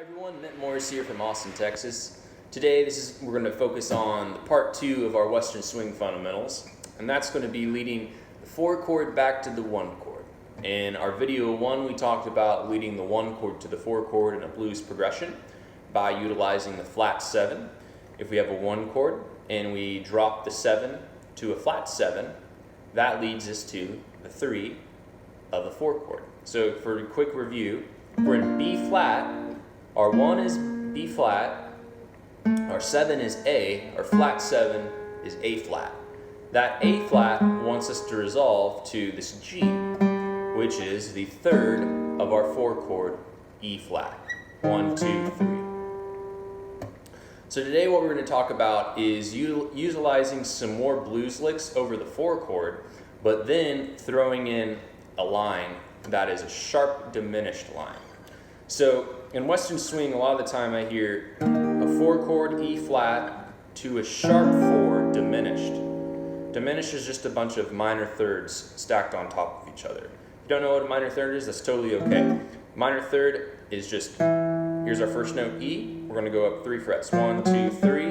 Hi everyone, Ment here from Austin, Texas. Today we're going to focus on the part 2 of our Western swing fundamentals, and that's going to be leading the 4 chord back to the 1 chord. In our video 1 we talked about leading the 1 chord to the 4 chord in a blues progression by utilizing the flat 7. If we have a 1 chord and we drop the 7 to a flat 7, that leads us to the 3 of the 4 chord. So for a quick review, we're in B flat. Our 1 is B flat, our 7 is A, our flat 7 is A flat. That A flat wants us to resolve to this G, which is the 3rd of our 4 chord E flat. 1, 2, 3. So today what we're going to talk about is utilizing some more blues licks over the 4 chord, but then throwing in a line that is a sharp diminished line. So in Western swing, a lot of the time I hear a 4 chord E flat to a sharp 4 diminished. Diminished is just a bunch of minor thirds stacked on top of each other. If you don't know what a minor third is, that's totally okay. Minor third is just, here's our first note E, we're going to go up 3 frets, 1, 2, 3,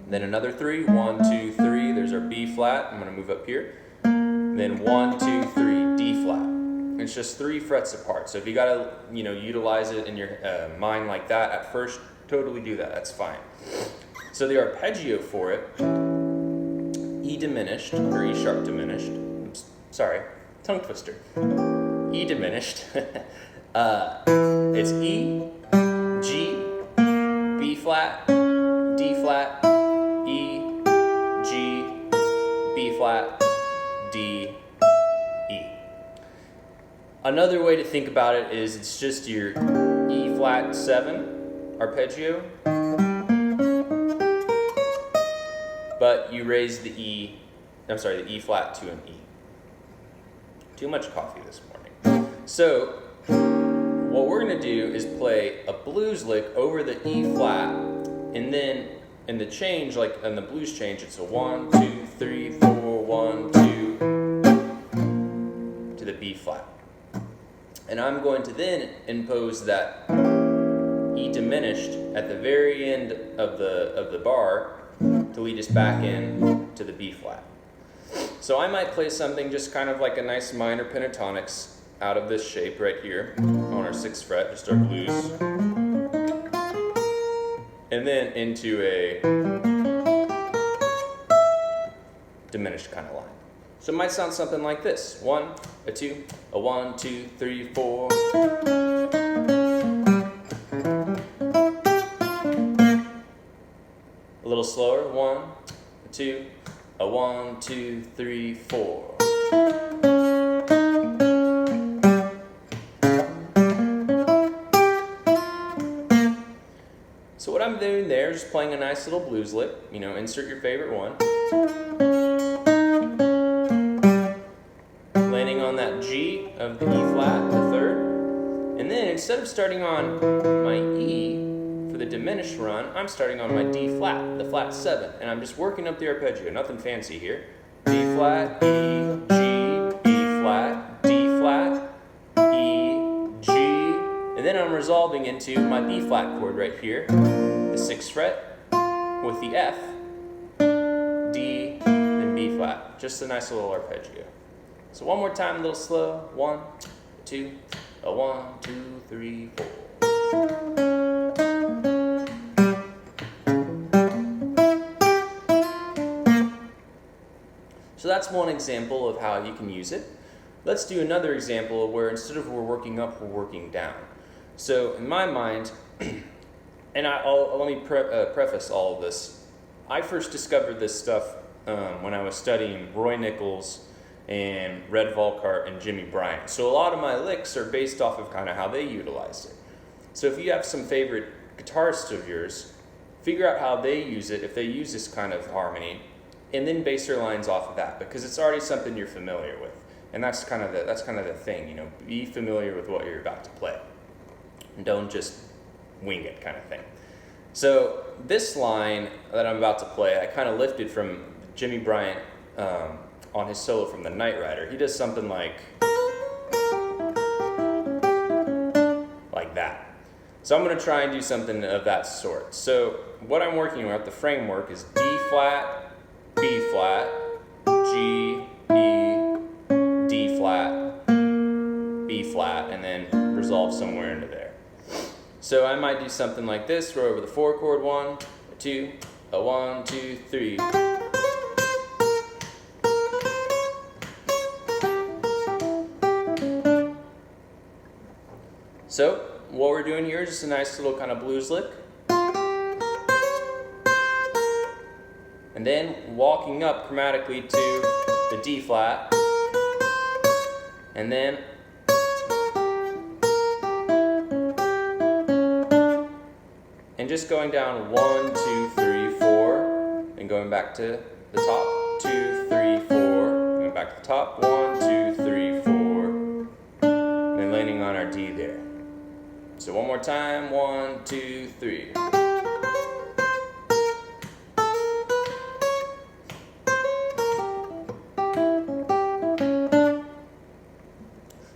then another 3, 1, 2, 3, there's our B flat, I'm going to move up here, then 1, 2, 3, D flat. It's just 3 frets apart. So if you gotta, utilize it in your mind like that at first, totally do that. That's fine. So the arpeggio for it, E diminished or E sharp diminished. Sorry, tongue twister. E diminished. It's E, G, B flat, D flat, E, G, B flat, D. Another way to think about it is it's just your E flat 7 arpeggio, but you raise the E flat to an E. Too much coffee this morning. So what we're going to do is play a blues lick over the E flat, and then in the change, like in the blues change, it's a 1, 2, 3, 4, 1, 2 to the B flat. And I'm going to then impose that E diminished at the very end of the bar to lead us back in to the B flat. So I might play something just kind of like a nice minor pentatonics out of this shape right here on our 6th fret, just our blues, and then into a diminished kind of line. So it might sound something like this. 1, a 2, a 1, 2, 3, 4. A little slower. 1, a 2, a 1, 2, 3, 4. So what I'm doing there is just playing a nice little blues lick. Insert your favorite one. Landing on that G of the E flat, the 3rd, and then instead of starting on my E for the diminished run, I'm starting on my D flat, the flat 7, and I'm just working up the arpeggio, nothing fancy here. D flat, E, G, B flat, D flat, E, G, and then I'm resolving into my B flat chord right here, the 6th fret with the F, D, then B flat, just a nice little arpeggio. So one more time, a little slow. 1, 2, a 1, 2, 3, 4. So that's one example of how you can use it. Let's do another example where instead of we're working up, we're working down. So in my mind, and let me preface all of this. I first discovered this stuff when I was studying Roy Nichols and Red Volkart and Jimmy Bryant. So a lot of my licks are based off of kind of how they utilized it. So if you have some favorite guitarists of yours, figure out how they use it, if they use this kind of harmony, and then base your lines off of that, because it's already something you're familiar with. And that's kind of the thing, be familiar with what you're about to play. And don't just wing it kind of thing. So this line that I'm about to play, I kind of lifted from Jimmy Bryant on his solo from the Knight Rider. He does something like that. So I'm going to try and do something of that sort. So what I'm working with, the framework, is D flat, B flat, G, E, D flat, B flat, and then resolve somewhere into there. So I might do something like this, row over the 4 chord, 1, a 2, a 1, 2, 3. So what we're doing here is just a nice little kind of blues lick. And then walking up chromatically to the D flat. And then just going down 1, 2, 3, 4, and going back to the top, 2, 3, 4, going back to the top, 1, 2, 3, 4, and then landing on our D there. So one more time, 1, 2, 3.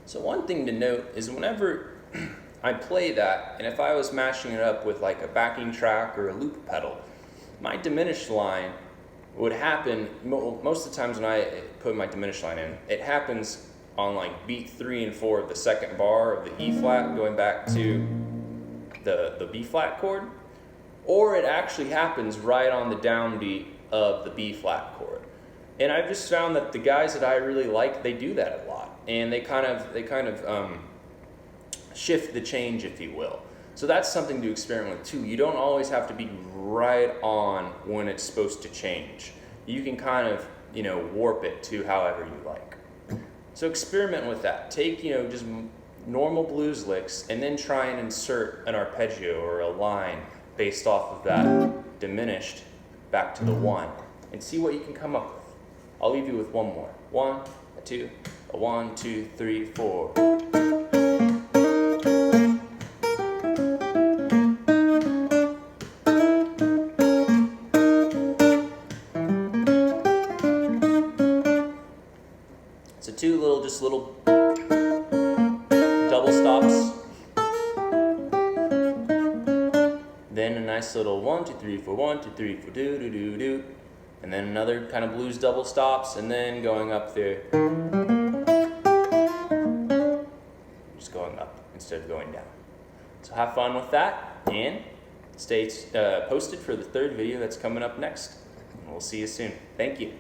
So one thing to note is whenever I play that, and if I was mashing it up with like a backing track or a loop pedal, my diminished line would happen, most of the times when I put my diminished line in, it happens on like beat 3 and 4 of the second bar of the E flat going back to the B flat chord, or it actually happens right on the downbeat of the B flat chord. And I've just found that the guys that I really like, they do that a lot, and they kind of shift the change, if you will. So that's something to experiment with too. You don't always have to be right on when it's supposed to change. You can kind of, warp it to however you like. So experiment with that. Take, just normal blues licks and then try and insert an arpeggio or a line based off of that diminished back to the 1 and see what you can come up with. I'll leave you with one more. 1, a 2, a 1, 2, 3, 4. So two little double stops, then a nice little 1, 2, 3, 4, 1, 2, 3, 4, do do do do, and then another kind of blues double stops, and then going up there, just going up instead of going down. So have fun with that, and stay posted for the third video that's coming up next. And we'll see you soon. Thank you.